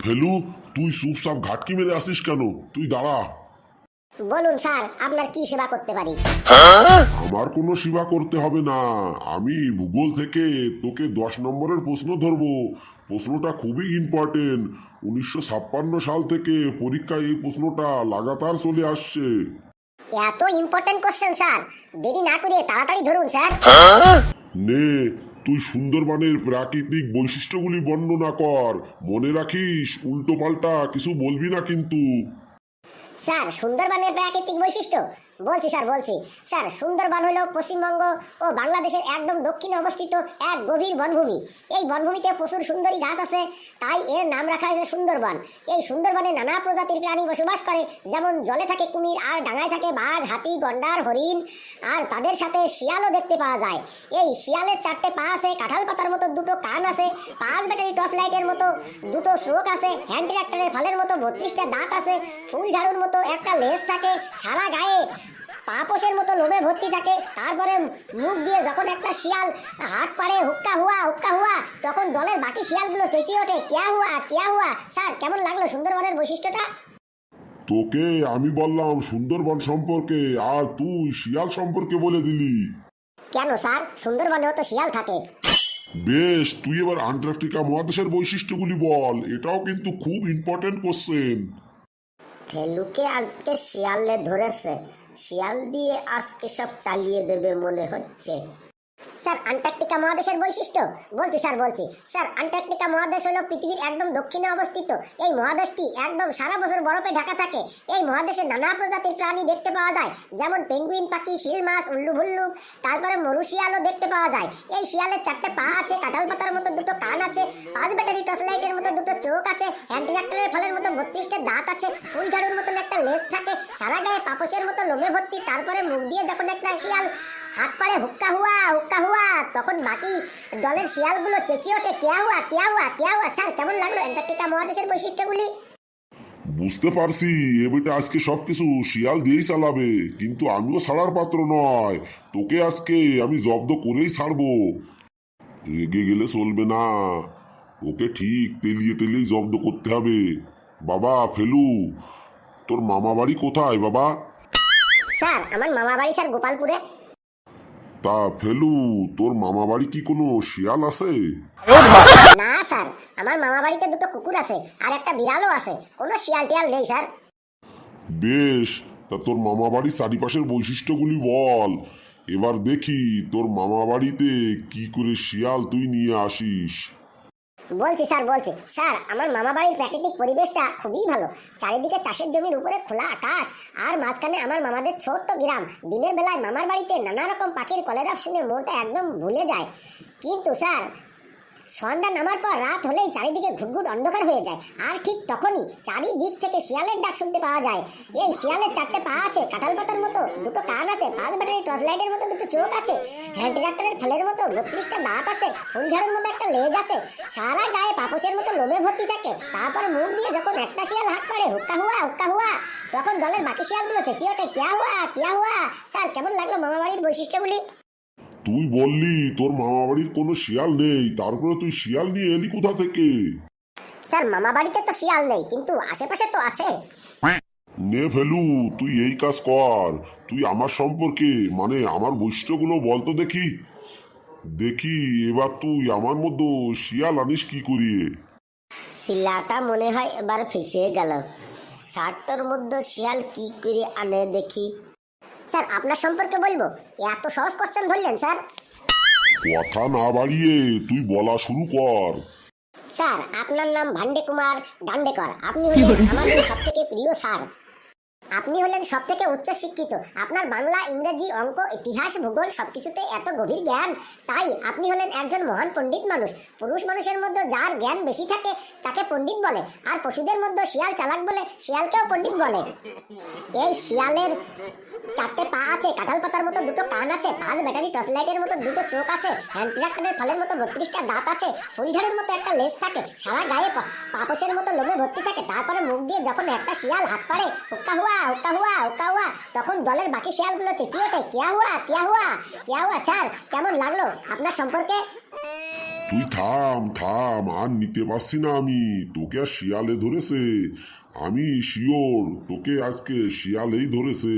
ফেলু, তুই চুপচাপ ঘাটকি মেরে আসিস কেন? তুই দাঁড়া। বলুন স্যার, আপনার কি সেবা করতে পারি? আমার কোনো সেবা করতে হবে না। আমি ভূগোল থেকে তোকে 10 নম্বরের প্রশ্ন ধরবো। প্রশ্নটা খুবই ইম্পর্টেন্ট। 1956 সাল থেকে পরীক্ষায় এই প্রশ্নটা লাগাতার চলে আসছে। এত ইম্পর্টেন্ট কোশ্চেন স্যার, দেরি না করে তাড়াতাড়ি ধরুন স্যার। নে, তুই সুন্দরবনের প্রাকৃতিক বৈশিষ্ট্যগুলি বর্ণনা কর। মনে রাখিস, উল্টো পাল্টা কিছু বলবি না কিন্তু। স্যার, সুন্দরবনের প্রাকৃতিক বৈশিষ্ট্য বলছি স্যার, বলছি স্যার। সুন্দরবন হলো পশ্চিমবঙ্গ ও বাংলাদেশের একদম দক্ষিণে অবস্থিত এক গভীর বনভূমি। এই বনভূমিতে প্রচুর সুন্দরী গাছ আছে, তাই এর নাম রাখা হয়েছে সুন্দরবন। এই সুন্দরবনে নানা প্রজাতির প্রাণী বসবাস করে, যেমন জলে থাকে কুমির, আর ডাঙায় থাকে বাঘ, হাতি, গন্ডার, হরিণ, আর তাদের সাথে শিয়ালও দেখতে পাওয়া যায়। এই শিয়ালের 4টে পা আছে, কাঁঠাল পাতার মতো 2টো কান আছে, 5 ব্যাটারি টর্চ লাইটের মতো 2টো চোখ আছে, হ্যান্ড ট্রাক্টরের ফালের মতো 32টা দাঁত আছে, ফুল ঝাড়ুর মতো একটা লেজ থাকে, সারা গায়ে পাপোশের মতো লোমে ভর্তি থাকে। তারপরে মুখ দিয়ে যখন একটা শিয়াল হাত পাড়ে হুক্কা হুয়া হুক্কা হুয়া, তখন দলের বাকি শিয়ালগুলো চেঁচিয়ে ওঠে কিয়া হুয়া কিয়া হুয়া। স্যার, কেমন লাগলো সুন্দরবনের বৈশিষ্ট্যটা? তোকে আমি বললাম সুন্দরবন সম্পর্কে, আর তুই শিয়াল সম্পর্কে বলে দিলি। কেন স্যার, সুন্দরবনেও তো শিয়াল থাকে। বেশ, তুই এবার আন্টার্কটিকা মহাদেশের বৈশিষ্ট্যগুলি বল। এটাও কিন্তু খুব ইম্পর্টেন্ট কোশ্চেন। ফেলুকে আজকে শিয়ালে ধরেছে, শিয়াল দিয়ে আজকে সব চালিয়ে দেবে মনে হচ্ছে। স্যার, আন্টার্কটিকা মহাদেশের বৈশিষ্ট্য বলছি স্যার, বলছি স্যার। আন্টার্কটিকা মহাদেশ হলো পৃথিবীর একদম দক্ষিণে অবস্থিত। এই মহাদেশটি একদম সারা বছর বরফে ঢাকা থাকে। এই মহাদেশে নানা প্রজাতির প্রাণী দেখতে পাওয়া যায়, যেমন পেঙ্গুইন পাখি, শিল মাছ, উল্লু ভুল্লুক, তারপরে মরু শিয়ালও দেখতে পাওয়া যায়। এই শিয়ালের 4টে পা আছে, কাঁঠাল পাতার মতো 2টো কান আছে, 5 ব্যাটারি টর্চ লাইটের মতো 2টো চোখ আছে, হ্যান্ড ট্রাক্টরের ফলের মতো 32টা দাঁত আছে, ফুল ঝাড়ুর মতন একটা লেজ থাকে, সারা গায়ে পাপোশের মতো লোমে ভর্তি। তারপরে মুখ দিয়ে যখন একটা শিয়াল হাত পাড়ে হুক্কা হুয়া হুক্কা হুয়া, তখন বাকি দলের শিয়ালগুলো চেঁচিয়ে ওঠে কিয়া হুয়া কিয়া হুয়া কিয়া হুয়া। স্যার, কেমন লাগলো অ্যান্টার্কটিকা মহাদেশের বৈশিষ্ট্যগুলি? বুঝতে পারছি, এবারে আজকে সবকিছু শিয়াল দিয়েই চালাবে, কিন্তু আমিও ছাড়ার পাত্র নয়। তোকে আজকে আমি জব্দ করেই ছাড়বো। রেগে গেলে চলবে না, ওকে ঠিক তেলিয়ে তেলিয়ে জব্দ করতে হবে। বাবা ফেলু, তোর মামা বাড়ি কোথায় বাবা? স্যার, আমার মামা বাড়ি স্যার গোপালপুরে। তা ফেলু, তোর মামা বাড়ি কি কোনো শিয়াল আছে? না স্যার, আমার মামা বাড়িতে 2টো কুকুর আছে আর একটা বিড়ালও আছে, কোনো শিয়াল টিয়াল নেই স্যার। বেশ, তা তোর মামা বাড়ির চারিপাশের বৈশিষ্ট্যগুলি বল। এবার দেখি তোর মামা বাড়িতে কি করে শিয়াল তুই নিয়ে আসিস। বলছি স্যার, বলছি স্যার। আমার মামা বাড়ির প্রাকৃতিক পরিবেশটা খুবই ভালো। চারিদিকে চাষের জমির উপরে খোলা আকাশ, আর মাঝখানে আমার মামাদের ছোট্ট গ্রাম। দিনের বেলায় মামার বাড়িতে নানা রকম পাখির কলেরা শুনে মনটা একদম ভুলে যায়। কিন্তু স্যার, সন্ধ্যা নামার পর রাত হলেই চারিদিকে ঘুটঘুট অন্ধকার হয়ে যায়, আর ঠিক তখনই চারিদিক থেকে শিয়ালের ডাক শুনতে পাওয়া যায়। এই শিয়ালের 4টে পা আছে, কাঁঠাল পাতার মতো 2টো কান আছে, 5 ব্যাটারি টর্চ লাইটের মতো 2টো চোখ আছে, হ্যান্ড ট্রাক্টরের ফলের মতো 32টা দাঁত আছে, ফুল ঝাড়ুর মতো একটা লেজ আছে, সারা গায়ে পাপোশের মতো লোমে ভর্তি থাকে। তারপর মুখ দিয়ে যখন একটা শিয়াল হাত পাড়ে হুক্কা হুয়া হুক্কা হুয়া, তখন দলের বাকি শিয়ালগুলো চেঁচিয়ে ওঠে কিয়া হুয়া কিয়া হুয়া। স্যার, কেমন লাগলো মামা বাড়ির বৈশিষ্ট্যগুলি? তুই বললি তোর মামা বাড়ির কোনো শিয়াল নেই, তারপরে তুই শিয়াল নিয়ে এলি কোথা থেকে? স্যার, মামা বাড়িতে তো শিয়াল নেই, কিন্তু আশেপাশে তো আছে। নে ফেলু, তুই এই কাজ কর। তুই আমার সম্পর্কে, মানে আমার বৈশিষ্ট্যগুলো বলতো দেখি। দেখি এবার তুই আমার মধ্যে শিয়াল আনিস কি করিয়ে। শিলাটা মনে হয় এবার ফেসে গেল। শার্টটার মধ্যে শিয়াল কি করে আনে দেখি। স্যার, আপনার সম্পর্কে বলবো? এত সহজ কোশ্চেন ধরলেন স্যার। কথা না বাড়িয়ে তুই বলা শুরু কর। স্যার, আপনার নাম ভান্ডে কুমার ডান্ডেকর। আপনি হলেন আমাদের সবথেকে প্রিয় স্যার। আপনি হলেন সবথেকে উচ্চ শিক্ষিত। আপনার বাংলা, ইংরেজি, অঙ্ক, ইতিহাস, ভূগোল সবকিছুতে এত গভীর জ্ঞান, তাই আপনি হলেন একজন মহান পণ্ডিত মানুষ। পুরুষ মানুষের মধ্যে যার জ্ঞান বেশি থাকে তাকে পণ্ডিত বলে, আর পশুদের মধ্যে শিয়াল চালাক বলে শিয়ালকেও পণ্ডিত বলে। এই শিয়ালের 4টে পা আছে, কাঁঠাল পাতার মতো 2টো কান আছে, 5 ব্যাটারি টর্চ লাইটের মতো 2টো চোখ আছে, হ্যান্ড ট্রাক্টরের ফলের মতো 32টা দাঁত আছে, ফুল ঝাড়ুর মতো একটা লেজ থাকে, সারা গায়ে পাপোশের মতো লোমে ভর্তি থাকে। তারপরে মুখ দিয়ে যখন একটা শিয়াল হাত পাড়ে হুক্কা হুয়া হুক্কা হুয়া হুক্কা হুয়া, তখন দলের বাকি শিয়ালগুলো চেঁচিয়ে ওঠে কিয়া হুয়া কিয়া হুয়া কিয়া হুয়া। স্যার, কেমন লাগলো আপনার সম্পর্কে? তুই থাম থাম, আর নিতে পারছি না আমি। তোকে আর শিয়ালে ধরেছে, আমি শিওর তোকে আজকে শিয়ালেই ধরেছে।